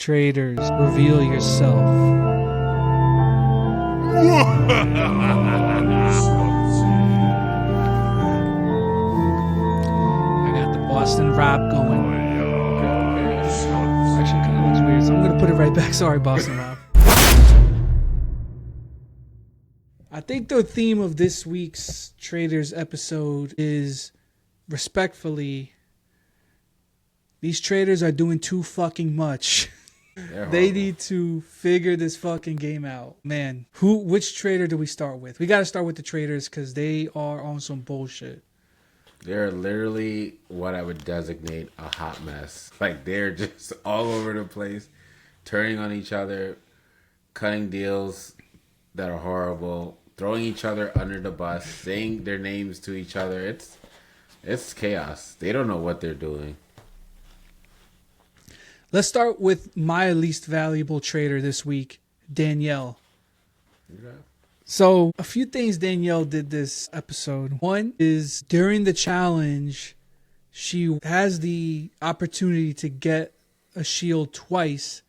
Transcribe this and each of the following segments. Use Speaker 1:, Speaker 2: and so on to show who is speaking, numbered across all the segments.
Speaker 1: Traitors, reveal yourself. I got the Boston Rob going. Actually, kind of looks weird, so I'm going to put it right back. Sorry, Boston Rob. I think the theme of this week's Traitors episode is, respectfully, these traitors are doing too fucking much. They need to figure this fucking game out. Man, which traitor do we start with? We got to start with the traitors because they are on some bullshit.
Speaker 2: They're literally what I would designate a hot mess. Like, they're just all over the place, turning on each other, cutting deals that are horrible, throwing each other under the bus, saying their names to each other. It's chaos. They don't know what they're doing.
Speaker 1: Let's start with my least valuable traitor this week, Danielle.
Speaker 2: Yeah.
Speaker 1: So, a few things Danielle did this episode. One is during the challenge, she has the opportunity to get a shield twice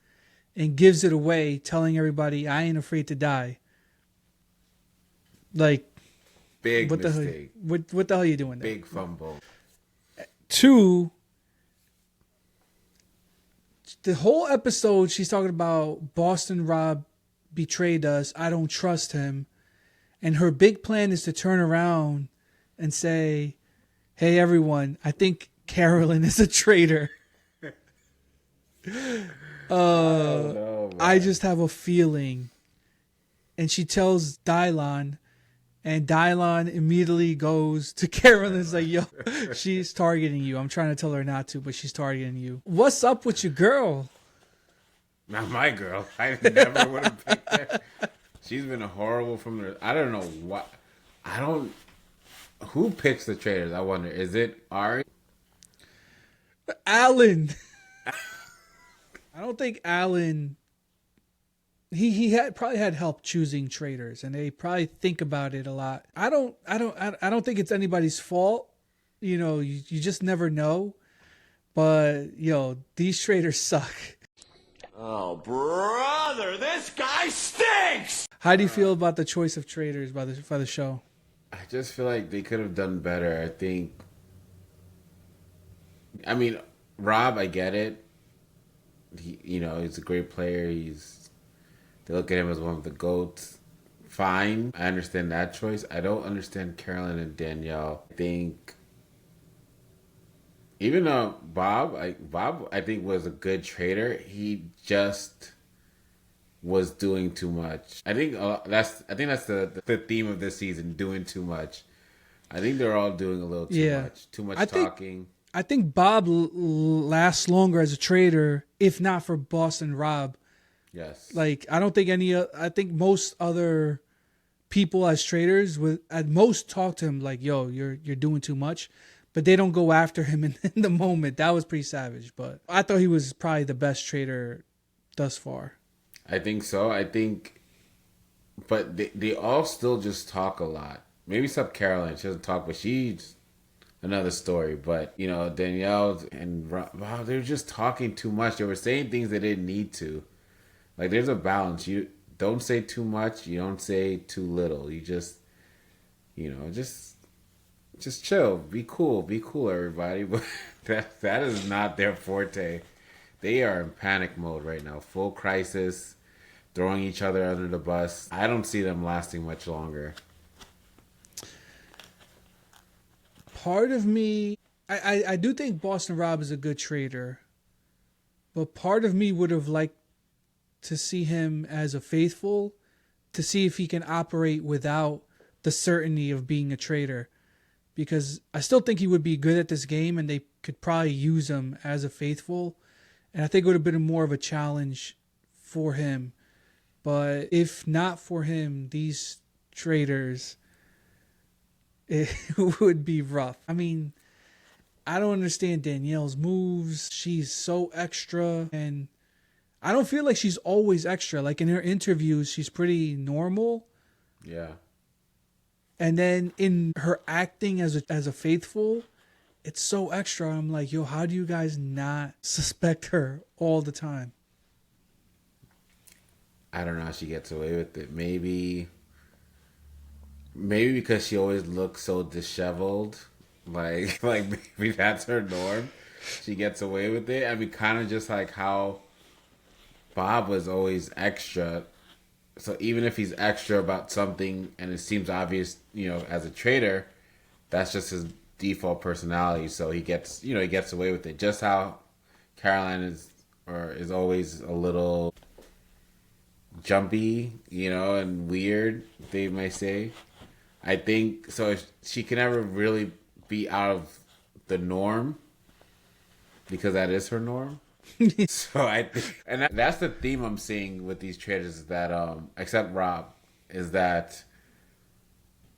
Speaker 1: and gives it away, telling everybody, I ain't afraid to die. Like,
Speaker 2: big
Speaker 1: what
Speaker 2: mistake.
Speaker 1: What the hell are you doing there?
Speaker 2: Big fumble.
Speaker 1: Two, the whole episode, she's talking about Boston Rob betrayed us. I don't trust him. And her big plan is to turn around and say, hey, everyone, I think Carolyn is a traitor. I just have a feeling. And she tells Dylon, and Dylon immediately goes to Carolyn and is like, yo, she's targeting you. I'm trying to tell her not to, but she's targeting you. What's up with your girl?
Speaker 2: Not my girl. I never would have picked her. She's been horrible from the... I don't know what... Who picks the traitors? I wonder. Is it Ari?
Speaker 1: Alan. I don't think Alan... He probably had help choosing traitors, and they probably think about it a lot. I don't think it's anybody's fault. You know, you just never know. But these traitors suck.
Speaker 3: Oh, brother, this guy stinks!
Speaker 1: How do you feel about the choice of traitors by the show?
Speaker 2: I just feel like they could have done better. I mean, Rob, I get it. He's a great player. They look at him as one of the GOATs. Fine. I understand that choice. I don't understand Carolyn and Danielle. I think, even though Bob, I think was a good traitor, he just was doing too much. I think that's the theme of this season, doing too much. I think they're all doing a little too much. Too much talking.
Speaker 1: I think Bob lasts longer as a traitor, if not for Boston Rob.
Speaker 2: Yes.
Speaker 1: Like, I don't think I think most other people as traitors would at most talk to him like, yo, you're doing too much. But they don't go after him in the moment. That was pretty savage. But I thought he was probably the best traitor thus far.
Speaker 2: I think so. But they all still just talk a lot. Maybe except Carolyn. She doesn't talk, but she's another story. But, Danielle and Rob, they were just talking too much. They were saying things they didn't need to. Like, there's a balance. You don't say too much. You don't say too little. You just, just chill. Be cool. Be cool, everybody. But that is not their forte. They are in panic mode right now. Full crisis. Throwing each other under the bus. I don't see them lasting much longer.
Speaker 1: Part of me, I do think Boston Rob is a good traitor. But part of me would have liked to see him as a faithful, to see if he can operate without the certainty of being a traitor. Because I still think he would be good at this game, and they could probably use him as a faithful. And I think it would have been more of a challenge for him. But if not for him, these traitors, it would be rough. I mean, I don't understand Danielle's moves. She's so extra, and I don't feel like she's always extra. Like, in her interviews, she's pretty normal.
Speaker 2: Yeah.
Speaker 1: And then in her acting as a faithful, it's so extra. I'm like, yo, how do you guys not suspect her all the time?
Speaker 2: I don't know how she gets away with it. Maybe because she always looks so disheveled. Like maybe that's her norm. She gets away with it. I mean, kind of just like how Bob was always extra. So even if he's extra about something and it seems obvious, as a traitor, that's just his default personality. So he gets away with it. Just how Caroline is always a little jumpy, and weird, they might say. I think so. If she can never really be out of the norm because that is her norm. So I think, and that's the theme I'm seeing with these traitors is that, except Rob, is that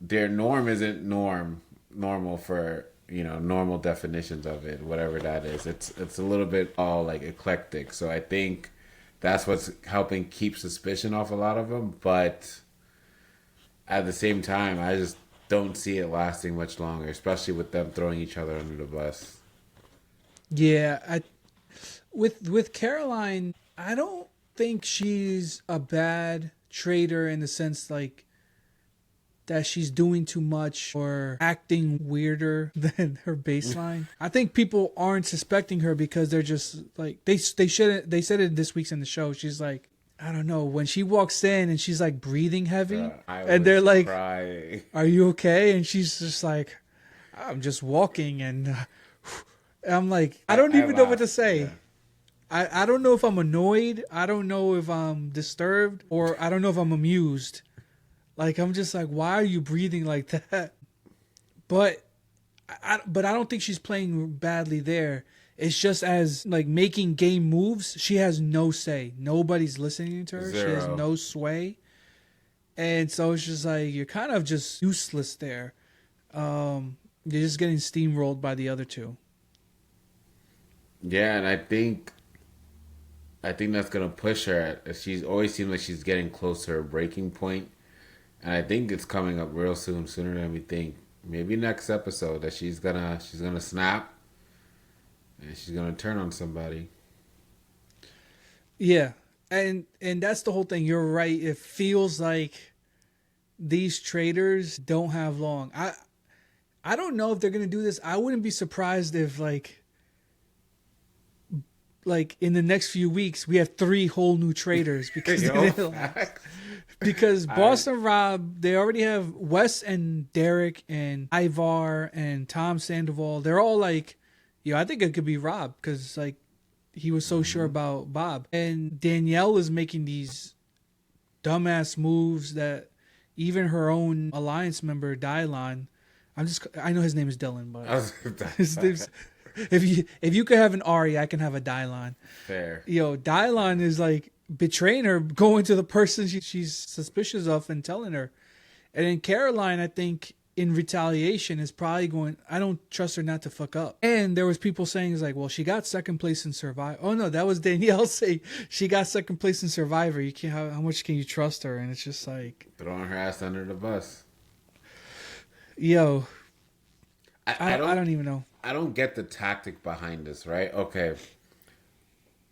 Speaker 2: their norm isn't normal for normal definitions of it, whatever that is. It's a little bit all like eclectic. So I think that's what's helping keep suspicion off a lot of them, but at the same time, I just don't see it lasting much longer, especially with them throwing each other under the bus.
Speaker 1: Yeah, with Caroline, I don't think she's a bad traitor in the sense like that she's doing too much or acting weirder than her baseline. I think people aren't suspecting her because they're just like they shouldn't. They said it this week's in the show. She's like, I don't know, when she walks in and she's like breathing heavy, and they're like,
Speaker 2: crying.
Speaker 1: "Are you okay?" And she's just like, "I'm just walking," and I'm like, I don't even know what to say. Yeah. I don't know if I'm annoyed. I don't know if I'm disturbed, or I don't know if I'm amused. Like, I'm just like, why are you breathing like that? But I don't think she's playing badly there. It's just as like making game moves, she has no say. Nobody's listening to her.
Speaker 2: Zero.
Speaker 1: She has no sway. And so it's just like, you're kind of just useless there. You're just getting steamrolled by the other two.
Speaker 2: Yeah, and I think that's gonna push her. She's always seems like she's getting close to her breaking point, and I think it's coming up real soon, sooner than we think. Maybe next episode that she's gonna snap, and she's gonna turn on somebody.
Speaker 1: Yeah, and that's the whole thing. You're right. It feels like these traitors don't have long. I don't know if they're gonna do this. I wouldn't be surprised if like in the next few weeks we have 3 whole new traitors because because Boston Rob, they already have Wes and Derek and Ivar and Tom Sandoval. They're all like, I think it could be Rob because like he was so sure about Bob. And Danielle is making these dumbass moves that even her own alliance member Dylon, I know his name is Dylan, but his name's, if you could have an Ari, I can have a Dylon.
Speaker 2: Fair.
Speaker 1: Dylon is like betraying her, going to the person she's suspicious of and telling her. And then Caroline, I think, in retaliation is probably going, I don't trust her not to fuck up. And there was people saying, it's like, well, she got second place in Survivor. Oh no, that was Danielle saying she got second place in Survivor. You can't, how much can you trust her? And it's just like
Speaker 2: throwing her ass under the bus.
Speaker 1: I don't even know.
Speaker 2: I don't get the tactic behind this, right? Okay.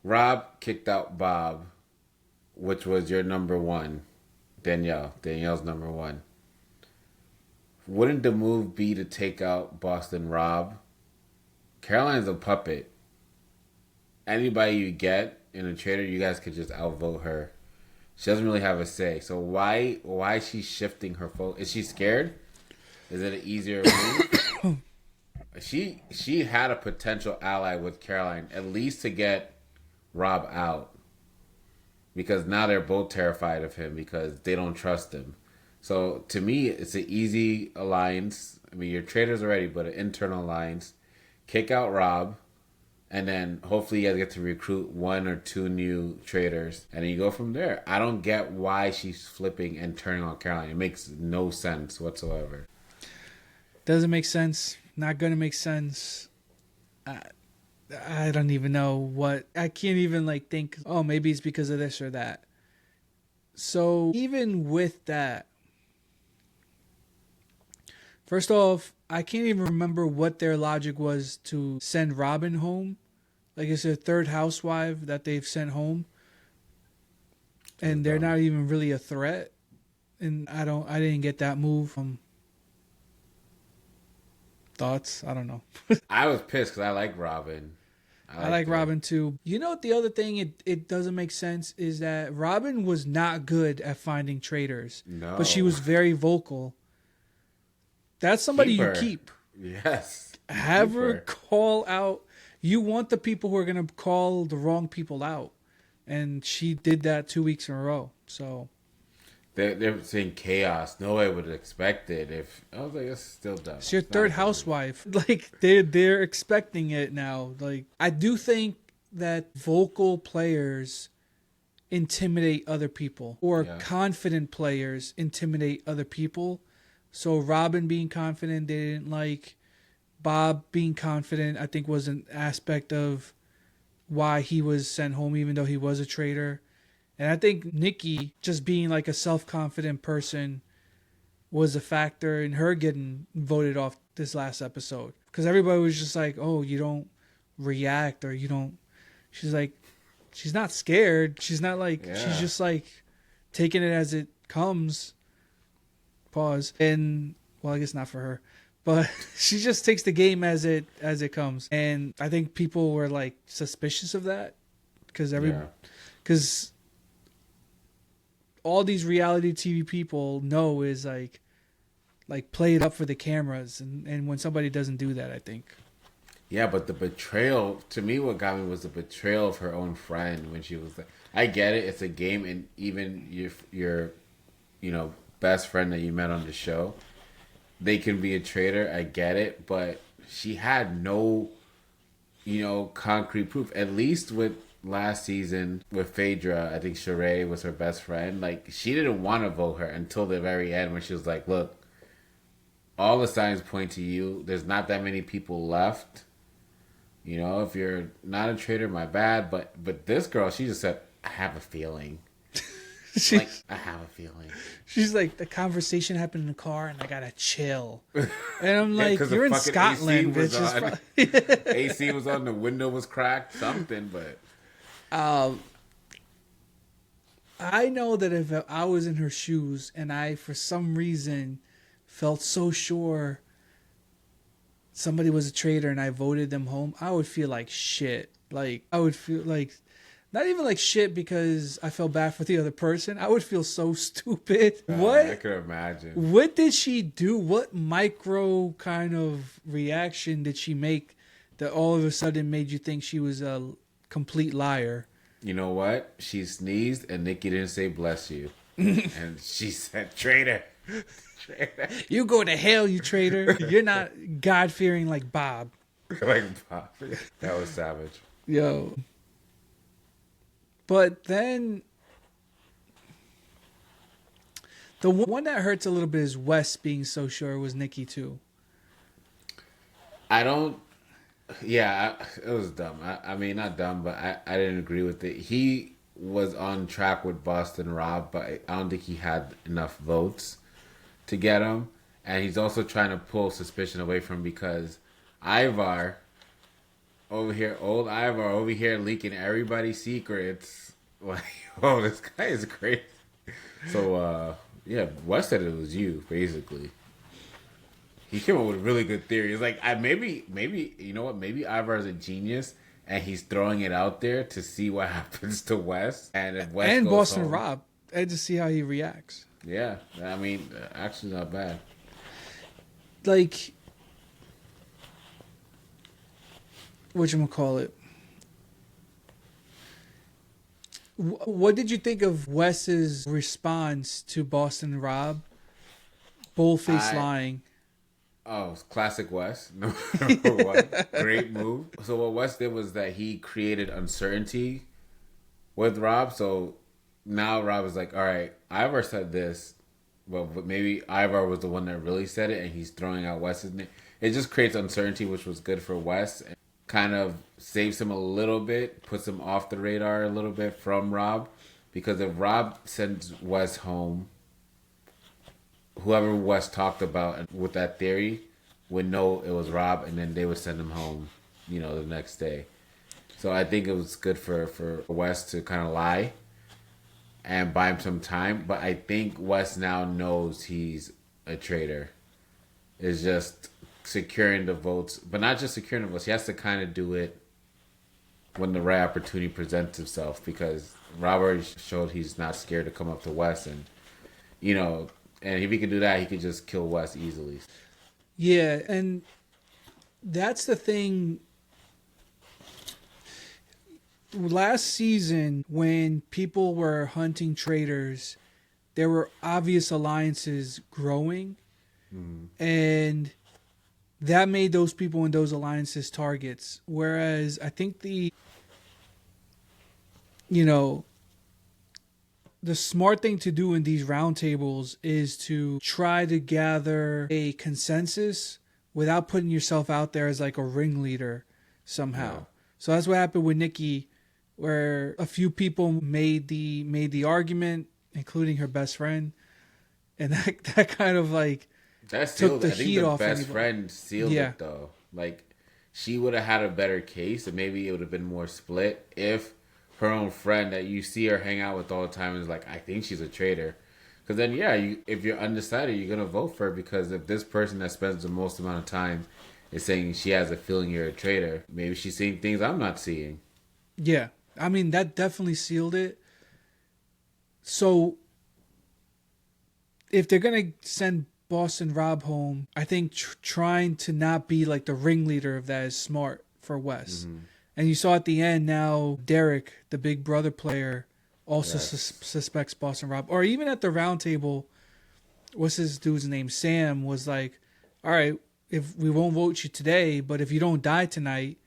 Speaker 2: Rob kicked out Bob, which was your number one. Danielle's number one. Wouldn't the move be to take out Boston Rob? Caroline's a puppet. Anybody you get in a traitor, you guys could just outvote her. She doesn't really have a say. So why is she shifting her focus? Is she scared? Is it an easier move? She had a potential ally with Caroline, at least to get Rob out. Because now they're both terrified of him because they don't trust him. So to me, it's an easy alliance. I mean, you're traitors already, but an internal alliance. Kick out Rob, and then hopefully you guys get to recruit 1 or 2 new traitors, and then you go from there. I don't get why she's flipping and turning on Caroline. It makes no sense whatsoever.
Speaker 1: Doesn't make sense. Not gonna make sense. I don't even know what. I can't even think, oh, maybe it's because of this or that. So even with that, first off, I can't even remember what their logic was to send Robin home. Like, it's their third housewife that they've sent home. and they're not even really a threat. And I didn't get that move. Thoughts? I don't know.
Speaker 2: I was pissed because I like Robin.
Speaker 1: I like Robin too. You know what? The other thing it doesn't make sense is that Robin was not good at finding traitors.
Speaker 2: No.
Speaker 1: But she was very vocal. That's somebody you keep.
Speaker 2: Yes.
Speaker 1: Have her call out. You want the people who are going to call the wrong people out. And she did that 2 weeks in a row. So
Speaker 2: they're saying chaos. Nobody would expect it. If I was like, it's still dumb.
Speaker 1: It's your third housewife. Like they're expecting it now. Like I do think that vocal players intimidate other people, or confident players intimidate other people. So Robin being confident, they didn't like. Bob being confident, I think, was an aspect of why he was sent home, even though he was a traitor. And I think Nikki just being like a self-confident person was a factor in her getting voted off this last episode. Because everybody was just like, oh, you don't react, or you don't... She's like, she's not scared. She's not like... Yeah. She's just like taking it as it comes. Pause. And, well, I guess not for her. But she just takes the game as it comes. And I think people were like suspicious of that. Because all these reality TV people know is like play it up for the cameras, and when somebody doesn't do that, I think.
Speaker 2: Yeah, but the betrayal, to me, what got me was the betrayal of her own friend when she was like, I get it, it's a game, and even your best friend that you met on the show, they can be a traitor, I get it, but she had no, concrete proof. At least with last season with Phaedra, I think Sheree was her best friend. Like, she didn't want to vote her until the very end when she was like, look, all the signs point to you. There's not that many people left. If you're not a traitor, my bad. But this girl, she just said, I have a feeling. I have a feeling. She's like, the conversation happened in the car and I gotta chill. And I'm like, you're in Scotland, bitch. AC was on, the window was cracked, something, but...
Speaker 1: I know that if I was in her shoes and I, for some reason, felt so sure somebody was a traitor and I voted them home, I would feel like shit. Like, I would feel like, not even like shit because I felt bad for the other person. I would feel so stupid. What?
Speaker 2: I could imagine.
Speaker 1: What did she do? What micro kind of reaction did she make that all of a sudden made you think she was a complete liar?
Speaker 2: You know what? She sneezed and Nikki didn't say bless you. And she said, traitor. Traitor.
Speaker 1: You go to hell, you traitor. You're not God-fearing like Bob.
Speaker 2: Like Bob. That was savage.
Speaker 1: Yo. But then the one that hurts a little bit is Wes being so sure was Nikki too.
Speaker 2: Yeah, it was dumb. I mean, not dumb, but I didn't agree with it. He was on track with Boston Rob, but I don't think he had enough votes to get him. And he's also trying to pull suspicion away from him because Ivar over here, old Ivar over here leaking everybody's secrets. Like, oh, this guy is crazy. So, yeah, Wes said it was you, basically. He came up with a really good theory. It's like, maybe, you know what? Maybe Ivar's a genius, and he's throwing it out there to see what happens to Wes. And if Wes
Speaker 1: and
Speaker 2: goes
Speaker 1: Boston
Speaker 2: home,
Speaker 1: Rob, and to see how he reacts.
Speaker 2: Yeah, I mean, actually not bad.
Speaker 1: Like, whatchamacallit? What did you think of Wes's response to Boston Rob? Bullface lying.
Speaker 2: Oh, it's classic Wes. Number one. Great move. So what Wes did was that he created uncertainty with Rob. So now Rob is like, all right, Ivar said this, but maybe Ivar was the one that really said it, and he's throwing out Wes's name. It just creates uncertainty, which was good for Wes. And kind of saves him a little bit, puts him off the radar a little bit from Rob. Because if Rob sends Wes home, whoever Wes talked about with that theory would know it was Rob, and then they would send him home, the next day. So I think it was good for Wes to kind of lie and buy him some time. But I think Wes now knows he's a traitor. It's just securing the votes, but not just securing the votes. He has to kind of do it when the right opportunity presents itself, because Robert showed he's not scared to come up to Wes, and and if he could do that, he could just kill Wes easily.
Speaker 1: Yeah, and that's the thing. Last season, when people were hunting traitors, there were obvious alliances growing, and that made those people in those alliances targets. Whereas I think the smart thing to do in these roundtables is to try to gather a consensus without putting yourself out there as like a ringleader somehow. Yeah. So that's what happened with Nikki, where a few people made the argument, including her best friend, and that kind of like took the heat off.
Speaker 2: I think the best friend sealed it though. Like, she would have had a better case, and maybe it would have been more split if her own friend that you see her hang out with all the time is like, I think she's a traitor. Because then, if you're undecided, you're going to vote for her, because if this person that spends the most amount of time is saying she has a feeling you're a traitor, maybe she's seeing things I'm not seeing.
Speaker 1: Yeah. I mean, that definitely sealed it. So, if they're going to send Boston Rob home, I think trying to not be like the ringleader of that is smart for Wes. Mm-hmm. And you saw at the end now, Derek, the Big Brother player, also suspects Boston Rob. Or even at the round table, what's this dude's name? Sam was like, all right, if we won't vote you today, but if you don't die tonight,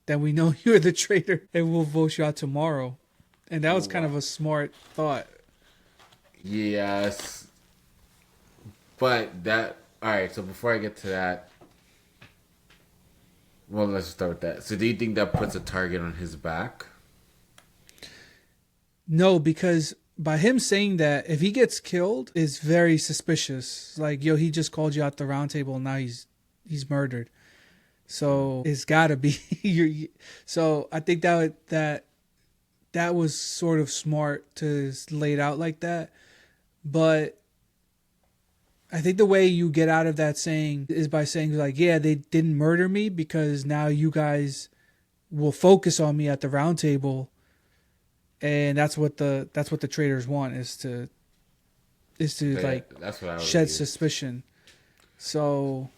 Speaker 1: then we know you're the traitor and we'll vote you out tomorrow. And that was kind of a smart thought.
Speaker 2: Yes. But all right, so before I get to that, well, let's start with that. So do you think that puts a target on his back?
Speaker 1: No, because by him saying that, if he gets killed, is very suspicious. Like, he just called you out the round table and now he's murdered. So it's got to be. So I think that was sort of smart to lay it out like that. But I think the way you get out of that saying is by saying like, yeah, they didn't murder me because now you guys will focus on me at the round table, and that's what the traitors want is to
Speaker 2: that's what I
Speaker 1: shed suspicion. So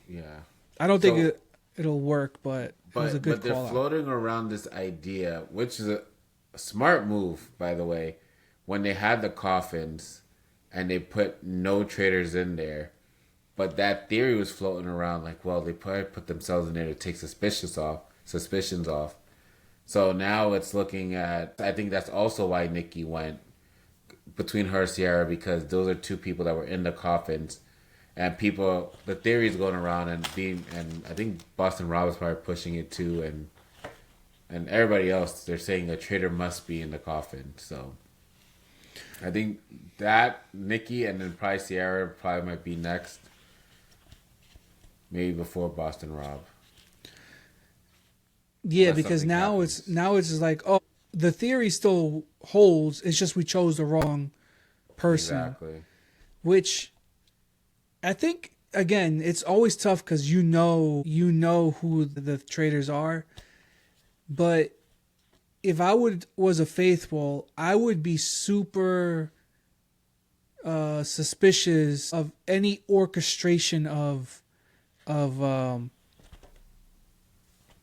Speaker 2: yeah,
Speaker 1: I don't think it'll work, but it was a good call.
Speaker 2: But they're floating around this idea, which is a smart move, by the way, when they had the coffins and they put no traitors in there. But that theory was floating around like, well, they probably put themselves in there to take suspicions off. So now it's looking at, I think that's also why Nikki went between her and Sierra, because those are two people that were in the coffins. And the theory is going around and I think Boston Rob is probably pushing it too, and everybody else, they're saying a traitor must be in the coffin. So I think that Nikki and then probably Sierra probably might be next, maybe before Boston Rob.
Speaker 1: Yeah, unless because now it's just like, oh, the theory still holds. It's just we chose the wrong person.
Speaker 2: Exactly.
Speaker 1: Which I think, again, it's always tough because you know who the traitors are. But if I was a faithful, I would be super suspicious of any orchestration of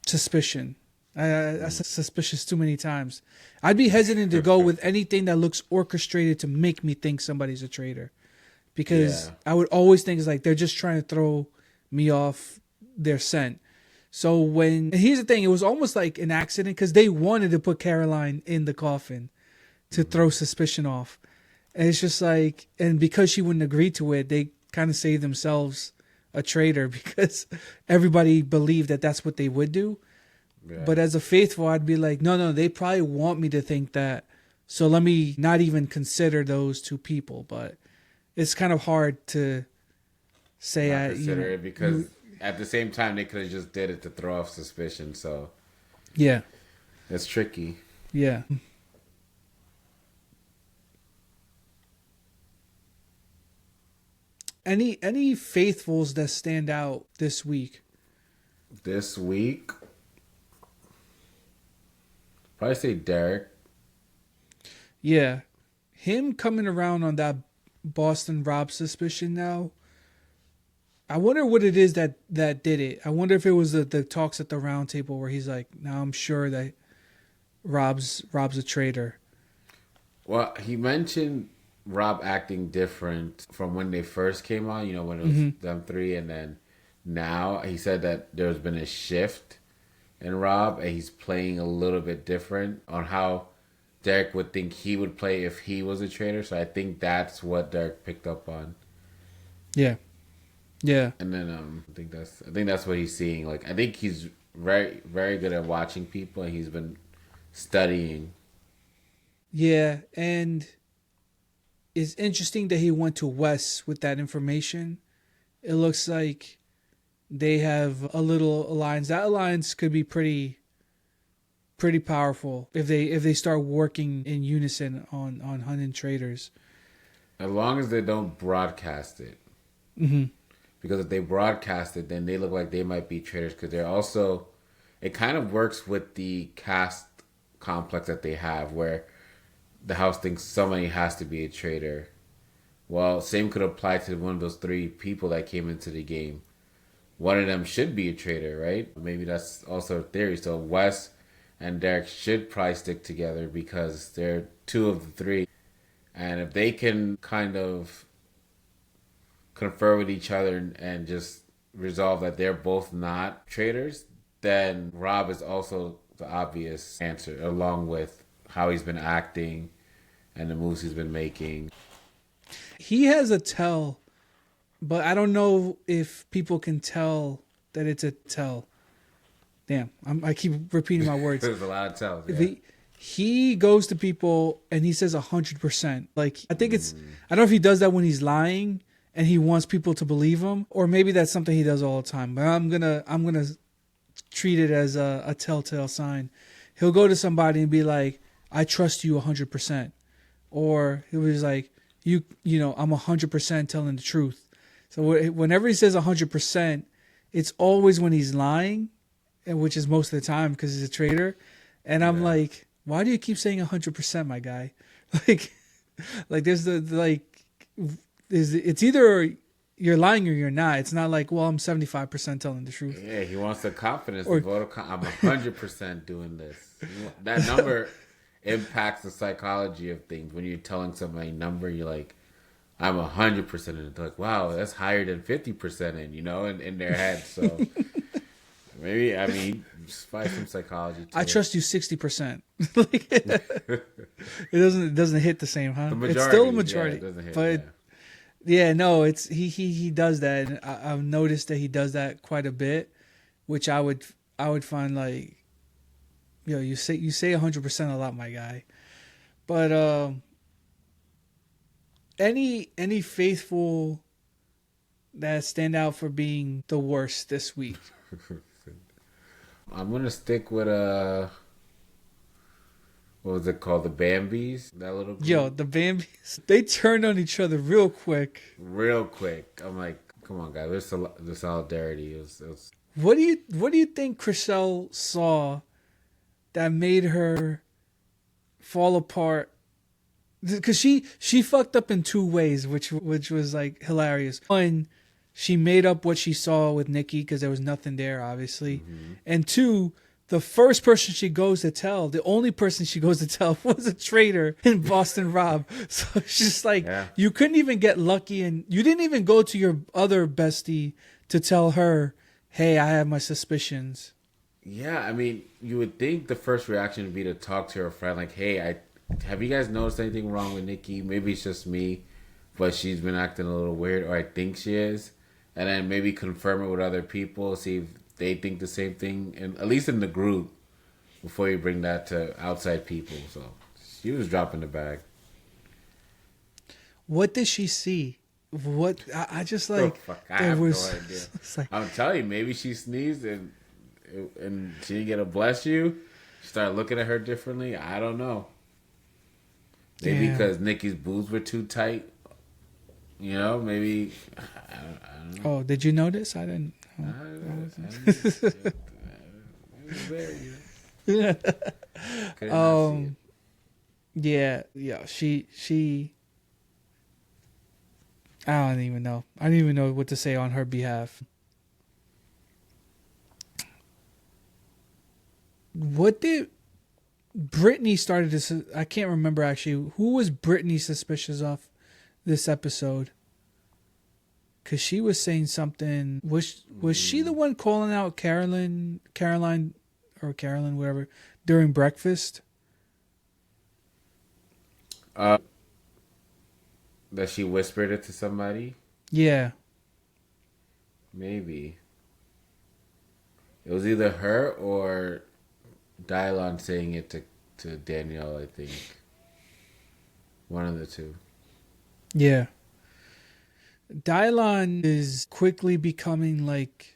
Speaker 1: suspicion. I said suspicious too many times. I'd be hesitant to go with anything that looks orchestrated to make me think somebody's a traitor. Because I would always think it's like they're just trying to throw me off their scent. So here's the thing, it was almost like an accident because they wanted to put Caroline in the coffin to throw suspicion off. And it's just like, and because she wouldn't agree to it, they kind of saved themselves a traitor because everybody believed that that's what they would do. Yeah. But as a faithful, I'd be like, no, they probably want me to think that. So let me not even consider those two people. But it's kind of hard to say.
Speaker 2: Consider it because at the same time, they could have just did it to throw off suspicion. So
Speaker 1: yeah,
Speaker 2: it's tricky.
Speaker 1: Yeah. Any faithfuls that stand out this week?
Speaker 2: This week, probably say Derek.
Speaker 1: Yeah. Him coming around on that Boston Rob suspicion now. I wonder what it is that did it. I wonder if it was the talks at the round table where he's like, now I'm sure that Rob's a traitor.
Speaker 2: Well, he mentioned Rob acting different from when they first came on, when it was them three, and then now he said that there's been a shift in Rob, and he's playing a little bit different on how Derek would think he would play if he was a traitor. So I think that's what Derek picked up on.
Speaker 1: Yeah. Yeah.
Speaker 2: And then I think that's what he's seeing. Like, I think he's very, very good at watching people, and he's been studying.
Speaker 1: Yeah, and it's interesting that he went to Wes with that information. It looks like they have a little alliance. That alliance could be pretty powerful if they start working in unison on hunting traitors.
Speaker 2: As long as they don't broadcast it.
Speaker 1: Mm-hmm.
Speaker 2: Because if they broadcast it, then they look like they might be traitors. Because they're also, it kind of works with the caste complex that they have, where the house thinks somebody has to be a traitor. Well, same could apply to one of those three people that came into the game. One of them should be a traitor, right? Maybe that's also a theory. So Wes and Derek should probably stick together because they're two of the three. And if they can kind of confer with each other and just resolve that they're both not traitors, then Rob is also the obvious answer, along with how he's been acting and the moves he's been making.
Speaker 1: He has a tell, but I don't know if people can tell that it's a tell. Damn, I keep repeating my words.
Speaker 2: There's a lot of tells. Yeah.
Speaker 1: He goes to people and he says 100%. Like, I think it's, I don't know if he does that when he's lying and he wants people to believe him, or maybe that's something he does all the time. But I'm gonna treat it as a telltale sign. He'll go to somebody and be like, I trust you 100%. Or he was like, you know, I'm 100% telling the truth. So whenever he says 100%, it's always when he's lying, which is most of the time because he's a traitor. And I'm like, why do you keep saying 100%, my guy? Like there's it's either you're lying or you're not. It's not like, well, I'm 75% telling the truth.
Speaker 2: Yeah, he wants the confidence to vote. I'm 100% doing this. That number impacts the psychology of things. When you're telling somebody a number, you're like, I'm 100% in it. They're like, wow, that's higher than 50% in their head. So maybe, I mean, just find some psychology to
Speaker 1: I trust you 60%. It doesn't hit the same, huh? It's still a majority.
Speaker 2: Yeah, it doesn't hit,
Speaker 1: but yeah, no, it's he does that. And I've noticed that he does that quite a bit, which I would find like, you say 100% a lot, my guy. But any faithful that stand out for being the worst this week?
Speaker 2: I'm gonna stick with what was it called? The Bambis? That little group?
Speaker 1: Yo, the Bambis. They turned on each other real quick.
Speaker 2: Real quick. I'm like, come on, guys. There's the solidarity. It was...
Speaker 1: What do you think Chriselle saw that made her fall apart? Because she fucked up in two ways, which was like hilarious. One, she made up what she saw with Nikki because there was nothing there, obviously. Mm-hmm. And two, the first person she goes to tell, the only person she goes to tell was a traitor in Boston Rob. So she's like, You couldn't even get lucky, and you didn't even go to your other bestie to tell her, hey, I have my suspicions.
Speaker 2: Yeah, I mean, you would think the first reaction would be to talk to her friend, like, hey, have you guys noticed anything wrong with Nikki? Maybe it's just me, but she's been acting a little weird, or I think she is. And then maybe confirm it with other people, see if they think the same thing, and at least in the group, before you bring that to outside people. So she was dropping the bag.
Speaker 1: What did she see? What I just like.
Speaker 2: Oh, I have no idea. Like, I'm telling you, maybe she sneezed and she didn't get a bless you. She started looking at her differently. I don't know. Maybe because Nikki's boobs were too tight. You know, maybe I don't know.
Speaker 1: Oh, did you notice? I didn't.
Speaker 2: It was there, you know. Couldn't not see it.
Speaker 1: Yeah. She. I don't even know. I don't even know what to say on her behalf. What did Brittany started this? I can't remember actually. Who was Brittany suspicious of this episode? Because she was saying something. Was she the one calling out Caroline, or Carolyn, whatever, during breakfast?
Speaker 2: That she whispered it to somebody?
Speaker 1: Yeah.
Speaker 2: Maybe. It was either her or Dylon saying it to Danielle, I think. One of the two.
Speaker 1: Yeah. Dylon is quickly becoming like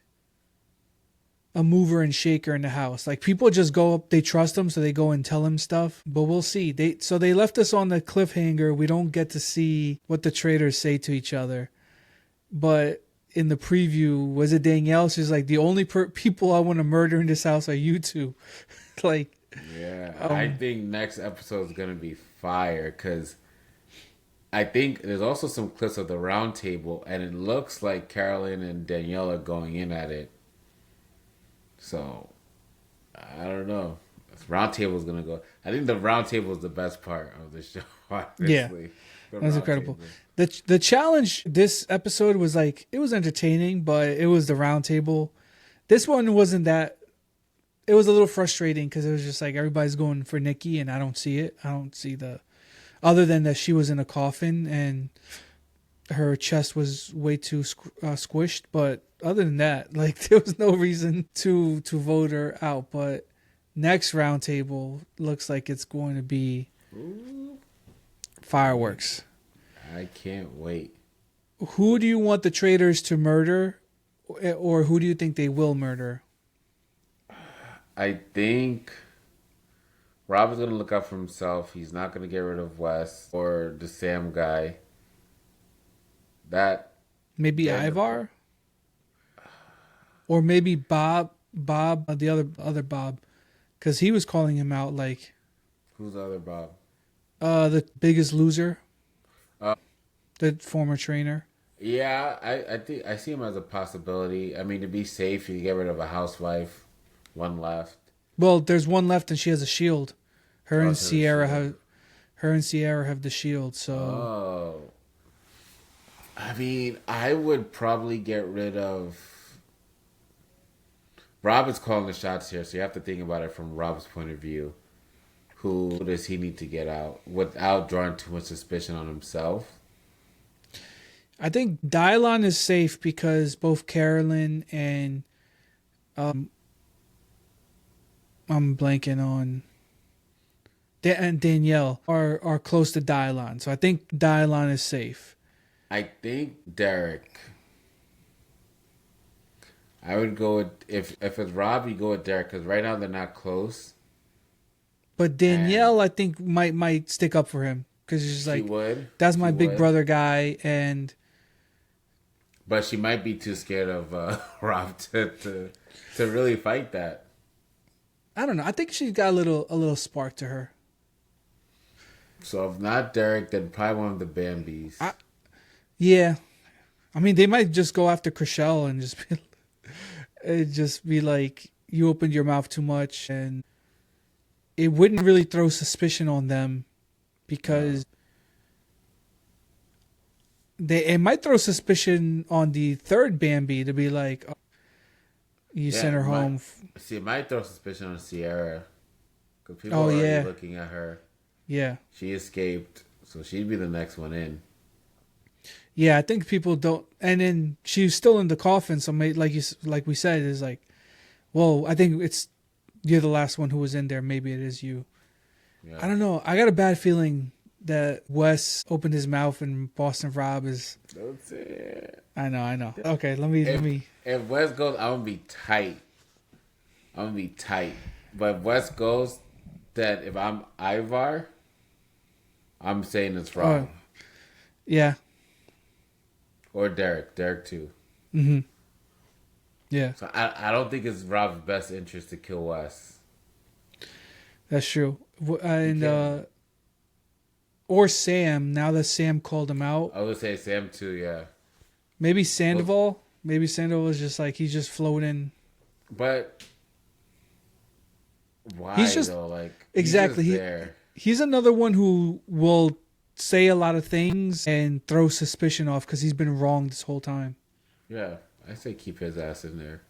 Speaker 1: a mover and shaker in the house. Like people just go up, they trust him, so they go and tell him stuff. But we'll see. They left us on the cliffhanger. We don't get to see what the traitors say to each other. But in the preview, was it Danielle? She's like, the only people I want to murder in this house are you two. Like,
Speaker 2: yeah, I think next episode is gonna be fire because I think there's also some clips of the Roundtable, and it looks like Carolyn and Danielle are going in at it. So, I don't know. Roundtable is gonna go. I think the Roundtable is the best part of the show. Honestly.
Speaker 1: Yeah, that's incredible. The challenge this episode was like, it was entertaining, but it was the Roundtable. This one wasn't that. It was a little frustrating because it was just like everybody's going for Nikki, and I don't see it. I don't see the. Other than that, she was in a coffin and her chest was way too squished. But other than that, like there was no reason to vote her out. But next Roundtable looks like it's going to be fireworks.
Speaker 2: I can't wait.
Speaker 1: Who do you want the traitors to murder, or who do you think they will murder?
Speaker 2: I think Rob is going to look out for himself. He's not going to get rid of Wes or the Sam guy. That
Speaker 1: maybe Ivar, or maybe Bob, the other Bob, because he was calling him out like.
Speaker 2: Who's the other Bob?
Speaker 1: The Biggest Loser, the former trainer.
Speaker 2: Yeah, I think I see him as a possibility. I mean, to be safe, you get rid of a housewife. One left.
Speaker 1: Well, there's one left, and she has a shield. Her and Sierra have the shield. So.
Speaker 2: Oh. I mean, I would probably get rid of. Rob is calling the shots here, so you have to think about it from Rob's point of view. Who does he need to get out without drawing too much suspicion on himself?
Speaker 1: I think Dylon is safe because both Carolyn and I'm blanking on and Danielle are close to Dylon. So I think Dylon is safe.
Speaker 2: I think Derek. I would go with if it's Rob, you go with Derek because right now they're not close.
Speaker 1: But Danielle, I think might stick up for him because she's like, that's my big brother guy, and.
Speaker 2: But she might be too scared of Rob to really fight that.
Speaker 1: I don't know. I think she's got a little spark to her.
Speaker 2: So if not Derek, then probably one of the Bambis.
Speaker 1: Yeah, I mean they might just go after Chriselle and just be like, you opened your mouth too much, and it wouldn't really throw suspicion on them because it might throw suspicion on the third Bambi to be like, oh, you sent her home.
Speaker 2: See, it might throw suspicion on Sierra because people are already looking at her.
Speaker 1: Yeah,
Speaker 2: she escaped, so she'd be the next one in.
Speaker 1: Yeah, I think people don't, and then she's still in the coffin. So, like we said, is like, well, I think you're the last one who was in there. Maybe it is you. Yeah. I don't know. I got a bad feeling that Wes opened his mouth and Boston Rob is.
Speaker 2: Don't say it.
Speaker 1: I know. Okay, let me.
Speaker 2: If Wes goes, I'm gonna be tight. But if Wes goes, that if I'm Ivar, I'm saying it's wrong.
Speaker 1: Yeah.
Speaker 2: Or Derek. Derek too.
Speaker 1: Mm-hmm. Yeah,
Speaker 2: So I don't think it's Rob's best interest to kill Wes.
Speaker 1: that's true. And
Speaker 2: can't-
Speaker 1: or Sam. Now that Sam called him out,
Speaker 2: I would say Sam too. Yeah,
Speaker 1: maybe Sandoval. Maybe Sandoval is just like he's just floating.
Speaker 2: but why
Speaker 1: He's just
Speaker 2: though? Like
Speaker 1: exactly.
Speaker 2: He's just there.
Speaker 1: He's another one who will say a lot of things and throw suspicion off because he's been wrong this whole time.
Speaker 2: Yeah, I say keep his ass in there.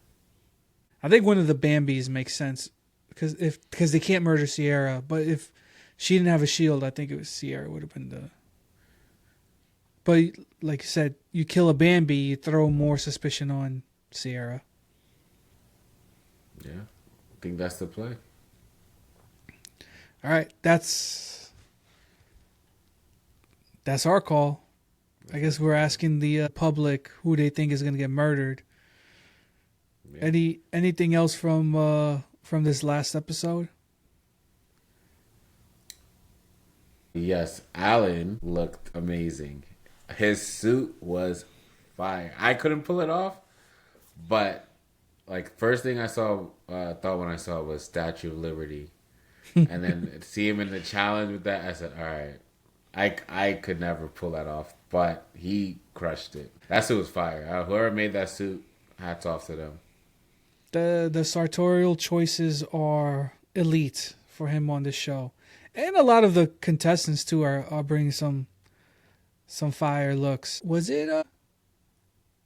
Speaker 1: I think one of the Bambis makes sense because they can't murder Sierra, but if she didn't have a shield, I think it was Sierra would have been the. But like you said, you kill a Bambi, you throw more suspicion on Sierra.
Speaker 2: Yeah, I think that's the play.
Speaker 1: All right, that's our call. I guess we're asking the public who they think is going to get murdered. Yeah. Anything else from this last episode?
Speaker 2: Yes, Alan looked amazing. His suit was fire. I couldn't pull it off, but like first thing I saw, thought when I saw it was Statue of Liberty, and then see him in the challenge with that, I said, all right, I could never pull that off, but he crushed it. That suit was fire. Whoever made that suit, hats off to them.
Speaker 1: The sartorial choices are elite for him on this show, and a lot of the contestants too are bringing some fire looks. Was it?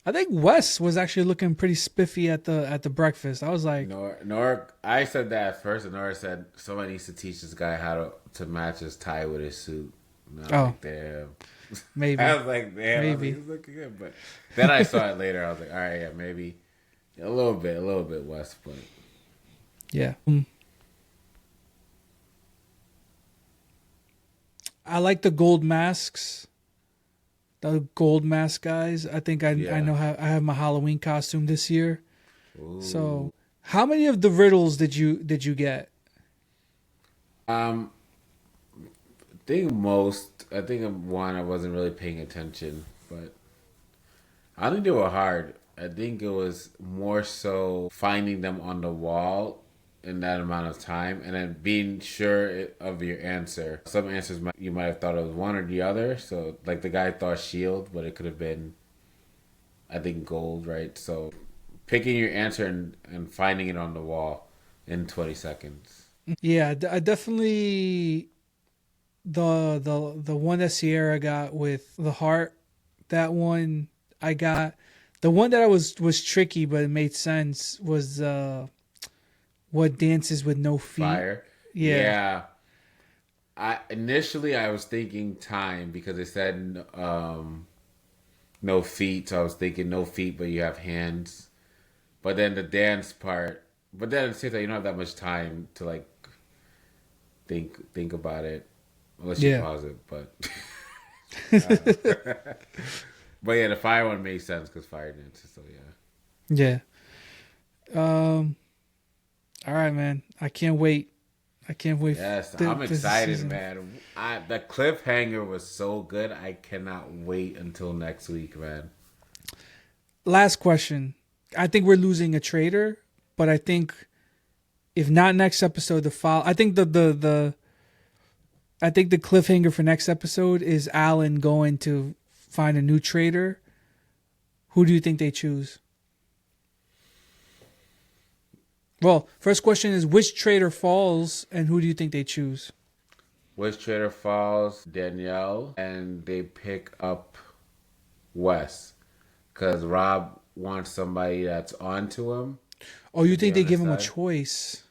Speaker 1: I think Wes was actually looking pretty spiffy at the breakfast. I was like,
Speaker 2: Nora. I said that at first, and Nora said somebody needs to teach this guy how to match his tie with his suit. And I was like, damn.
Speaker 1: Maybe.
Speaker 2: I was like, damn. Maybe he's looking good, but then I saw it later. I was like, all right, yeah, maybe a little bit Wes, but
Speaker 1: yeah. I like the gold masks. The gold mask guys. I think I know how I have my Halloween costume this year.
Speaker 2: Ooh.
Speaker 1: So, how many of the riddles did you get?
Speaker 2: I think most. I think one I wasn't really paying attention, but I think they were hard. I think it was more so finding them on the wall in that amount of time, and then being sure of your answer. Some answers you might have thought it was one or the other. So, like the guy thought shield, but it could have been, I think, gold, right? So, picking your answer and finding it on the wall in 20 seconds.
Speaker 1: Yeah, I definitely the one that Sierra got with the heart. That one I got. The one that I was tricky, but it made sense was what dances with no feet.
Speaker 2: Fire. Yeah. Initially I was thinking time because it said no feet, so I was thinking no feet, but you have hands. But then the dance part, but then at the same time you don't have that much time to like think about it unless you pause it. But but yeah, the fire one makes sense because fire dances. So
Speaker 1: yeah. All right, man. I can't wait.
Speaker 2: Yes, I'm excited, man. The cliffhanger was so good. I cannot wait until next week, man.
Speaker 1: Last question. I think we're losing a traitor, but I think if not next episode, I think the cliffhanger for next episode is Alan going to find a new traitor. Who do you think they choose? Well, first question is which traitor falls and who do you think they choose?
Speaker 2: Which traitor falls? Danielle, and they pick up Wes because Rob wants somebody that's onto him.
Speaker 1: Oh, you think they give him a choice?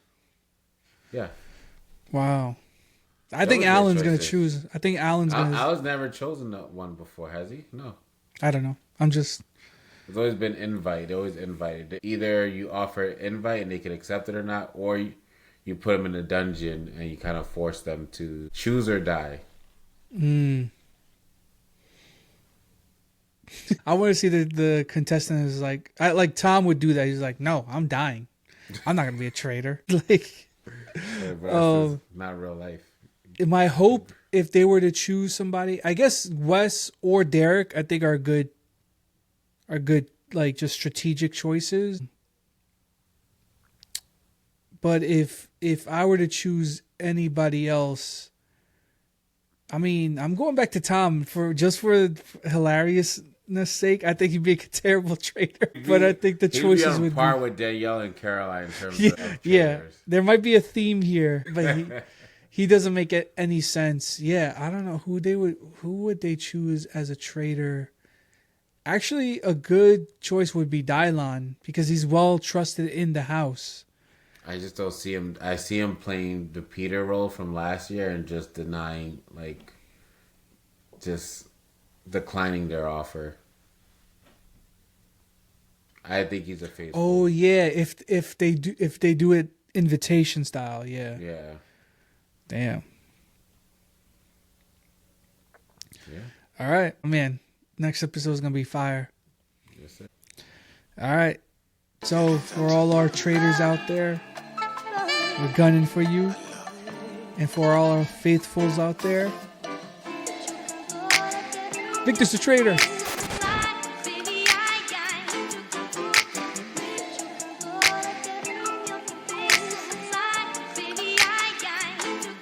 Speaker 2: Yeah.
Speaker 1: Wow. I think Alan's going to choose. I think Alan's going to...
Speaker 2: Alan's never chosen one before, has he? No.
Speaker 1: I don't know. I'm just...
Speaker 2: It's always been invite. They're always invited. Either you offer invite and they can accept it or not, or you put them in a dungeon and you kind of force them to choose or die.
Speaker 1: I want to see the contestant is like Tom would do that. He's like, no, I'm dying. I'm not going to be a traitor. Like,
Speaker 2: not real life.
Speaker 1: My hope, if they were to choose somebody, I guess Wes or Derek, I think are good are good, like just strategic choices. But if I were to choose anybody else, I mean, I'm going back to Tom for hilariousness sake. I think he'd be a terrible traitor, but I think the choices would be
Speaker 2: par with Danielle and Caroline in terms of traitors.
Speaker 1: Yeah, there might be a theme here, but he doesn't make any sense. Yeah, I don't know who would they choose as a traitor. Actually, a good choice would be Dylon because he's well trusted in the house.
Speaker 2: I just don't see him. I see him playing the Peter role from last year and just denying, like, just declining their offer. I think he's a faithful.
Speaker 1: Oh yeah, if they do it invitation style, yeah.
Speaker 2: Yeah.
Speaker 1: Damn.
Speaker 2: Yeah.
Speaker 1: All right, man. Next episode is gonna be fire.
Speaker 2: Yes, sir.
Speaker 1: All right. So for all our traders out there, we're gunning for you. And for all our faithfuls out there, Victor's the traitor.